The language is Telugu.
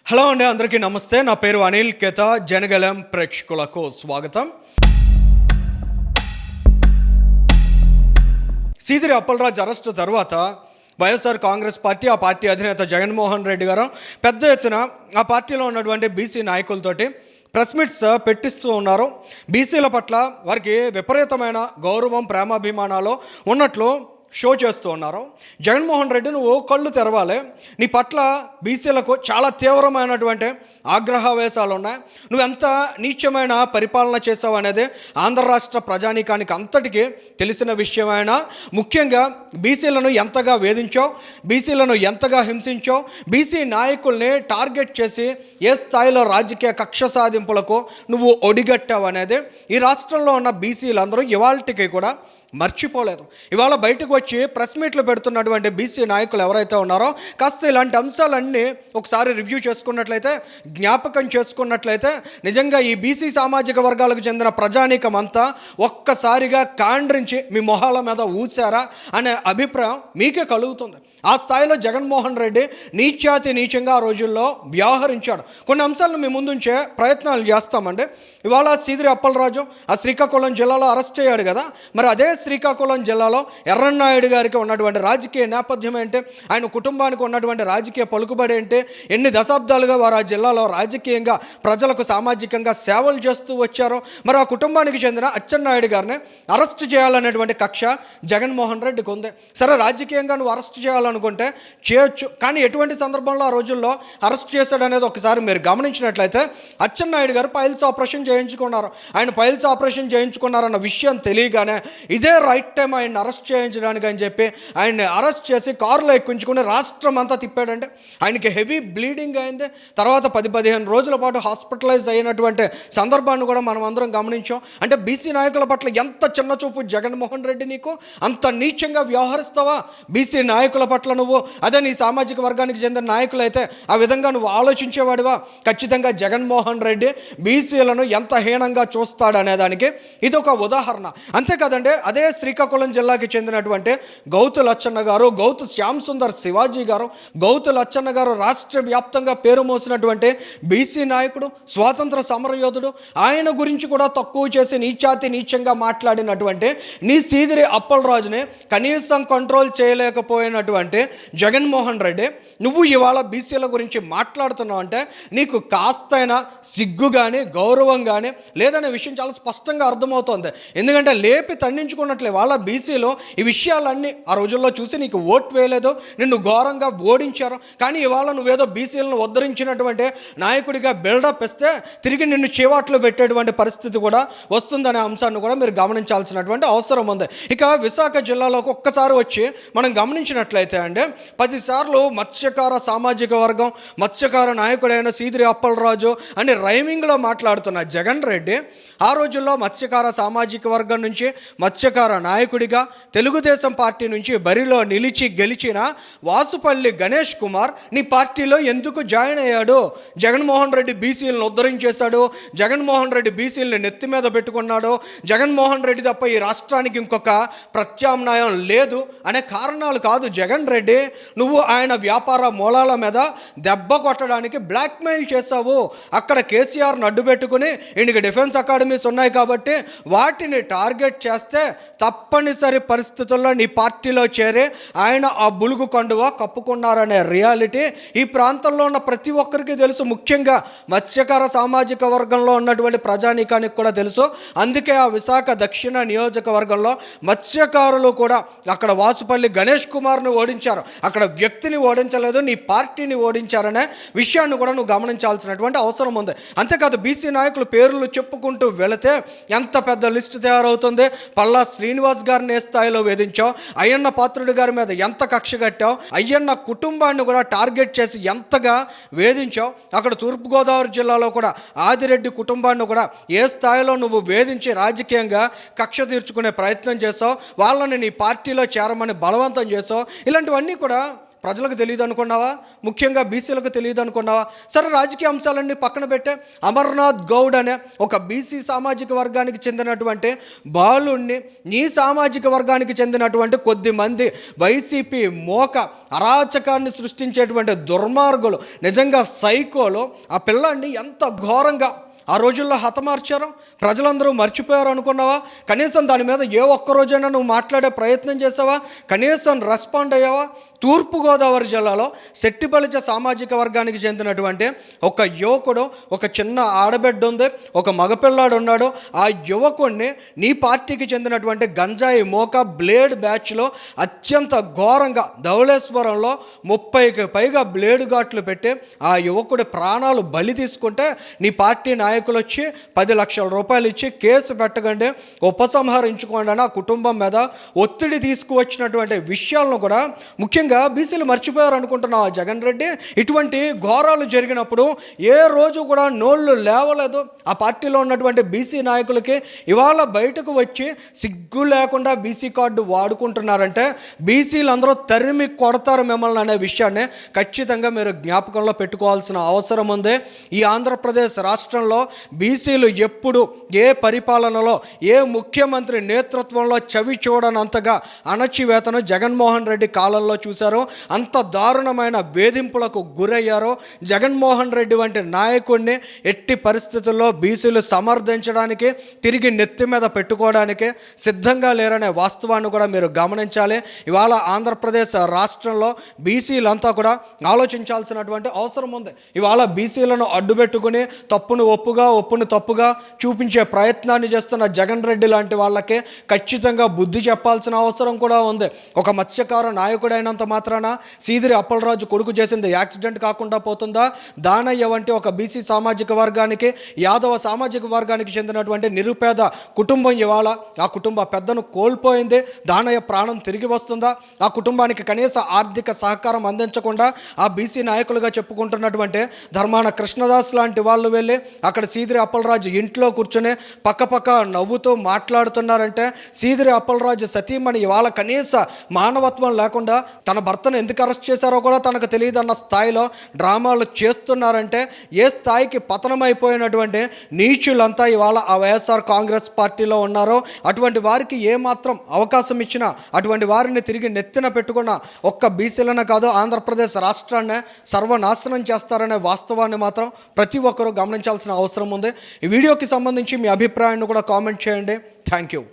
హలో అండి, అందరికీ నమస్తే. నా పేరు అనిల్ కేత. జనగలం ప్రేక్షకులకు స్వాగతం. సీదిరి అప్పలరాజు అరెస్టు తర్వాత వైఎస్ఆర్ కాంగ్రెస్ పార్టీ, ఆ పార్టీ అధినేత జగన్మోహన్ రెడ్డి గారు పెద్ద ఎత్తున ఆ పార్టీలో ఉన్నటువంటి బీసీ నాయకులతోటి ప్రెస్ మీట్స్ పెట్టిస్తూ ఉన్నారు. బీసీల పట్ల వారికి విపరీతమైన గౌరవం, ప్రేమాభిమానాలు ఉన్నట్లు షో చేస్తూ ఉన్నారు. జగన్మోహన్ రెడ్డి, నువ్వు కళ్ళు తెరవాలి. నీ పట్ల బీసీలకు చాలా తీవ్రమైనటువంటి ఆగ్రహావేశాలు ఉన్నాయి. నువ్వు ఎంత నీచమైన పరిపాలన చేసావు అనేది ఆంధ్ర రాష్ట్ర ప్రజానీకానికి అంతటికీ తెలిసిన విషయమైనా, ముఖ్యంగా బీసీలను ఎంతగా వేధించావు, బీసీలను ఎంతగా హింసించావు, బీసీ నాయకుల్ని టార్గెట్ చేసి ఏ స్థాయిలో రాజకీయ కక్ష సాధింపులకు నువ్వు ఒడిగట్టావు అనేది ఈ రాష్ట్రంలో ఉన్న బీసీలందరూ ఇవాళకి కూడా మర్చిపోలేదు. ఇవాళ బయటకు వచ్చి ప్రెస్ మీట్లు పెడుతున్నటువంటి బీసీ నాయకులు ఎవరైతే ఉన్నారో కాస్త ఇలాంటి అంశాలన్నీ ఒకసారి రివ్యూ చేసుకున్నట్లయితే, జ్ఞాపకం చేసుకున్నట్లయితే నిజంగా ఈ బీసీ సామాజిక వర్గాలకు చెందిన ప్రజానీకం అంతా ఒక్కసారిగా కాండ్రించి మీ మొహాల మీద ఊసారా అనే అభిప్రాయం మీకే కలుగుతుంది. ఆ స్థాయిలో జగన్మోహన్ రెడ్డి నీచాతి నీచంగా ఆ రోజుల్లో వ్యవహరించాడు. కొన్ని అంశాలను మీ ముందుంచే ప్రయత్నాలు చేస్తామండి. ఇవాళ సీదిరి అప్పలరాజు ఆ శ్రీకాకుళం జిల్లాలో అరెస్ట్ అయ్యాడు కదా, మరి అదే శ్రీకాకుళం జిల్లాలో ఎర్రన్నాయుడు గారికి ఉన్నటువంటి రాజకీయ నేపథ్యం ఏంటి, ఆయన కుటుంబానికి ఉన్నటువంటి రాజకీయ పలుకుబడి ఏంటి, ఎన్ని దశాబ్దాలుగా వారు ఆ జిల్లాలో రాజకీయంగా ప్రజలకు సామాజికంగా సేవలు చేస్తూ వచ్చారో, మరి ఆ కుటుంబానికి చెందిన అచ్చెన్నాయుడు గారిని అరెస్ట్ చేయాలనేటువంటి కక్ష జగన్మోహన్ రెడ్డికి ఉంది. సరే, రాజకీయంగా నువ్వు అరెస్ట్ చేయాలనుకుంటే చేయొచ్చు, కానీ ఎటువంటి సందర్భంలో ఆ రోజుల్లో అరెస్ట్ చేశాడు అనేది ఒకసారి మీరు గమనించినట్లయితే, అచ్చెన్నాయుడు గారు పైల్స్ ఆపరేషన్ చేయించుకున్నారు. ఆయన పైల్స్ ఆపరేషన్ చేయించుకున్నారన్న విషయం తెలియగానే ఇదే రైట్ టైం ఆయన్ని అరెస్ట్ చేయించడానికి అని చెప్పి ఆయన్ని అరెస్ట్ చేసి కారులో ఎక్కించుకుని రాష్ట్రం అంతా తిప్పాడంటే ఆయనకి హెవీ బ్లీడింగ్ అయింది. తర్వాత 10-15 రోజుల పాటు హాస్పిటలైజ్ అయినటువంటి సందర్భాన్ని కూడా మనం అందరం గమనించాం. అంటే బీసీ నాయకుల పట్ల ఎంత చిన్న చూపు జగన్మోహన్ రెడ్డి, నీకు అంత నీచంగా వ్యవహరిస్తావా బీసీ నాయకుల పట్ల నువ్వు? అదే నీ సామాజిక వర్గానికి చెందిన నాయకులైతే ఆ విధంగా నువ్వు ఆలోచించేవాడివా? ఖచ్చితంగా జగన్మోహన్ రెడ్డి బీసీలను ఎంత హీనంగా చూస్తాడనే దానికి ఇది ఒక ఉదాహరణ. అంతేకాదండి, అదే శ్రీకాకుళం జిల్లాకి చెందినటువంటి గౌతు లచ్చన్న గారు, గౌతు శ్యామ్ సుందర్ శివాజీ గారు, గౌతు లచ్చన్న గారు రాష్ట్ర వ్యాప్తంగా పేరు మోసినటువంటి బీసీ నాయకుడు, స్వాతంత్ర సమరయోధుడు. ఆయన గురించి కూడా తక్కువ చేసి నీచాతి నీచంగా మాట్లాడినటువంటి నీ సీదిరి అప్పలరాజుని కనీసం కంట్రోల్ చేయలేకపోయినటువంటి జగన్మోహన్ రెడ్డి, నువ్వు ఇవాళ బీసీల గురించి మాట్లాడుతున్నావు అంటే నీకు కాస్తైనా సిగ్గు కానీ గౌరవం కానీ లేదనే విషయం చాలా స్పష్టంగా అర్థమవుతోంది. ఎందుకంటే లేపి తండించుకున్నట్లే వాళ్ళ బీసీలో ఈ విషయాలన్నీ ఆ రోజుల్లో చూసి నీకు ఓటు వేయలేదు, నిన్ను ఘోరంగా ఓడించారు. కానీ ఇవాళ నువ్వేదో బీసీలను ఉద్ధరించినటువంటి నాయకుడిగా బిల్డప్ ఇస్తే తిరిగి నిన్ను చేవాట్లు పెట్టేటువంటి పరిస్థితి కూడా వస్తుందనే అంశాన్ని కూడా మీరు గమనించాల్సినటువంటి అవసరం ఉంది. ఇక విశాఖ జిల్లాలోకి ఒక్కసారి వచ్చి మనం గమనించినట్లయితే అండి, 10 సార్లు మత్స్యకార సామాజిక వర్గం, మత్స్యకార నాయకుడైన సీదిరి అప్పలరాజు అని రైమింగ్లో మాట్లాడుతున్న జగన్ రెడ్డి ఆ రోజుల్లో మత్స్యకార సామాజిక వర్గం నుంచి మత్స్యకార నాయకుడిగా తెలుగుదేశం పార్టీ నుంచి బరిలో నిలిచి గెలిచిన వాసుపల్లి గణేష్ కుమార్ నీ పార్టీలో ఎందుకు జాయిన్ అయ్యాడు? జగన్మోహన్ రెడ్డి బీసీలను ఉద్ధరించేశాడు, జగన్మోహన్ రెడ్డి బీసీలను నెత్తి మీద పెట్టుకున్నాడు, జగన్మోహన్ రెడ్డి తప్ప ఈ రాష్ట్రానికి ఇంకొక ప్రత్యామ్నాయం లేదు అనే కారణాలు కాదు జగన్ రెడ్డి. నువ్వు ఆయన వ్యాపార మూలాల మీద దెబ్బ కొట్టడానికి బ్లాక్మెయిల్ చేశావు. అక్కడ కేసీఆర్ను అడ్డు పెట్టుకుని ఇండికి డిఫెన్స్ అకాడమీస్ ఉన్నాయి కాబట్టి వాటిని టార్గెట్ చేస్తే తప్పనిసరి పరిస్థితుల్లో నీ పార్టీలో చేరి ఆయన ఆ బులుగు కండువా కప్పుకున్నారనే రియాలిటీ ఈ ప్రాంతంలో ఉన్న ప్రతి ఒక్కరికి తెలుసు. ముఖ్యంగా మత్స్యకార సామాజిక వర్గంలో ఉన్నటువంటి ప్రజానీకానికి కూడా తెలుసు. అందుకే ఆ విశాఖ దక్షిణ నియోజకవర్గంలో మత్స్యకారులు కూడా అక్కడ వాసుపల్లి గణేష్ కుమార్ని ఓడించారు. అక్కడ వ్యక్తిని ఓడించలేదు, నీ పార్టీని ఓడించారనే విషయాన్ని కూడా నువ్వు గమనించాల్సినటువంటి అవసరం ఉంది. అంతేకాదు, బీసీ నాయకులు పేర్లు చెప్పుకుంటూ వెళితే ఎంత పెద్ద లిస్టు తయారవుతుంది. పల్లా శ్రీనివాస్ గారిని ఏ స్థాయిలో వేధించావు, అయ్యన్న పాత్రుడి గారి మీద ఎంత కక్ష కట్టావు, అయ్యన్న కుటుంబాన్ని కూడా టార్గెట్ చేసి ఎంతగా వేధించావు. అక్కడ తూర్పుగోదావరి జిల్లాలో కూడా ఆదిరెడ్డి కుటుంబాన్ని కూడా ఏ స్థాయిలో నువ్వు వేధించి రాజకీయంగా కక్ష తీర్చుకునే ప్రయత్నం చేసావు, వాళ్ళని నీ పార్టీలో చేరమని బలవంతం చేసావు. ఇలాంటివన్నీ కూడా ప్రజలకు తెలియదు అనుకున్నావా? ముఖ్యంగా బీసీలకు తెలియదు అనుకున్నావా? సరే, రాజకీయ అంశాలన్నీ పక్కన పెట్టే అమర్నాథ్ గౌడ్ అనే ఒక బీసీ సామాజిక వర్గానికి చెందినటువంటి బాలుణ్ణి నీ సామాజిక వర్గానికి చెందినటువంటి కొద్ది మంది వైసీపీ మోక అరాచకాన్ని సృష్టించేటువంటి దుర్మార్గులు, నిజంగా సైకోలు ఆ పిల్లాన్ని ఎంత ఘోరంగా ఆ రోజుల్లో హతమార్చారు. ప్రజలందరూ మర్చిపోయారు అనుకున్నావా? కనీసం దాని మీద ఏ ఒక్కరోజైనా నువ్వు మాట్లాడే ప్రయత్నం చేసావా? కనీసం రెస్పాండ్ అయ్యావా? తూర్పుగోదావరి జిల్లాలో శెట్టిబలిజ సామాజిక వర్గానికి చెందినటువంటి ఒక యువకుడు, ఒక చిన్న ఆడబిడ్డ ఉంది, ఒక మగపిల్లాడు ఉన్నాడు. ఆ యువకుడిని నీ పార్టీకి చెందినటువంటి గంజాయి మోక బ్లేడ్ బ్యాచ్లో అత్యంత ఘోరంగా ధవళేశ్వరంలో 30కి పైగా బ్లేడ్ ఘాట్లు పెట్టి ఆ యువకుడి ప్రాణాలు బలి తీసుకుంటే నీ పార్టీ నాయకులు వచ్చి 10 లక్షల రూపాయలు ఇచ్చి కేసు పెట్టకండి, ఉపసంహరించుకోండి అని ఆ కుటుంబం మీద ఒత్తిడి తీసుకువచ్చినటువంటి విషయాలను కూడా ముఖ్యంగా బీసీలు మర్చిపోయారు అనుకుంటున్నావు జగన్ రెడ్డి. ఇటువంటి ఘోరాలు జరిగినప్పుడు ఏ రోజు కూడా నోళ్ళు లేవలేదు ఆ పార్టీలో ఉన్నటువంటి బీసీ నాయకులకి. ఇవాళ బయటకు వచ్చి సిగ్గు లేకుండా బీసీ కార్డు వాడుకుంటున్నారంటే బీసీలు అందరూ తరిమి కొడతారు మిమ్మల్ని అనే విషయాన్ని ఖచ్చితంగా మీరు జ్ఞాపకంలో పెట్టుకోవాల్సిన అవసరం ఉంది. ఈ ఆంధ్రప్రదేశ్ రాష్ట్రంలో బీసీలు ఎప్పుడు ఏ పరిపాలనలో ఏ ముఖ్యమంత్రి నేతృత్వంలో చవి చూడనంతగా అణచివేతను జగన్మోహన్ రెడ్డి కాలంలో చూశారు. అంత దారుణమైన వేధింపులకు గురయ్యారో. జగన్మోహన్ రెడ్డి వంటి నాయకుడిని ఎట్టి పరిస్థితుల్లో బీసీలు సమర్థించడానికి, తిరిగి నెత్తి మీద పెట్టుకోవడానికి సిద్ధంగా లేరనే వాస్తవాన్ని కూడా మీరు గమనించాలి. ఇవాళ ఆంధ్రప్రదేశ్ రాష్ట్రంలో బీసీలంతా కూడా ఆలోచించాల్సినటువంటి అవసరం ఉంది. ఇవాళ బీసీలను అడ్డుపెట్టుకుని తప్పును ఒప్పుగా, ఒప్పును తప్పుగా చూపించే ప్రయత్నాన్ని చేస్తున్న జగన్ రెడ్డి లాంటి వాళ్ళకి ఖచ్చితంగా బుద్ధి చెప్పాల్సిన అవసరం కూడా ఉంది. ఒక మత్స్యకార నాయకుడైనంత మాత్రాన సీదిరి అప్పలరాజు కొడుకు చేసింది యాక్సిడెంట్ కాకుండా పోతుందా? దానయ్య వంటి ఒక బీసీ సామాజిక వర్గానికి, యాదవ సామాజిక వర్గానికి చెందినటువంటి నిరుపేద కుటుంబం ఇవాళ ఆ కుటుంబ పెద్దను కోల్పోయింది. దానయ్య ప్రాణం తిరిగి వస్తుందా? ఆ కుటుంబానికి కనీస ఆర్థిక సహకారం అందించకుండా ఆ బీసీ నాయకులుగా చెప్పుకుంటున్నటువంటి ధర్మాన కృష్ణదాస్ లాంటి వాళ్ళు వెళ్ళి అక్కడ సీదిరి అప్పలరాజు ఇంట్లో కూర్చొని పక్కపక్క నవ్వుతూ మాట్లాడుతున్నారంటే సీదిరి అప్పలరాజు సతీమణి ఇవాళ కనీస మానవత్వం లేకుండా తన భర్తను ఎందుకు అరెస్ట్ చేశారో కూడా తనకు తెలియదన్న స్థాయిలో డ్రామాలు చేస్తున్నారంటే ఏ స్థాయికి పతనమైపోయినటువంటి నీచులంతా ఇవాళ ఆ వైఎస్ఆర్ కాంగ్రెస్ పార్టీలో ఉన్నారో అటువంటి వారికి ఏమాత్రం అవకాశం ఇచ్చినా అటువంటి వారిని తిరిగి నెత్తిన పెట్టుకున్న ఒక్క బీసీలనే కాదు ఆంధ్రప్రదేశ్ రాష్ట్రాన్ని సర్వనాశనం చేస్తారనే వాస్తవాన్ని మాత్రం ప్రతి ఒక్కరూ గమనించాల్సిన అవసరం ఉంది. ఈ వీడియోకి సంబంధించి మీ అభిప్రాయాన్ని కూడా కామెంట్ చేయండి. Thank you.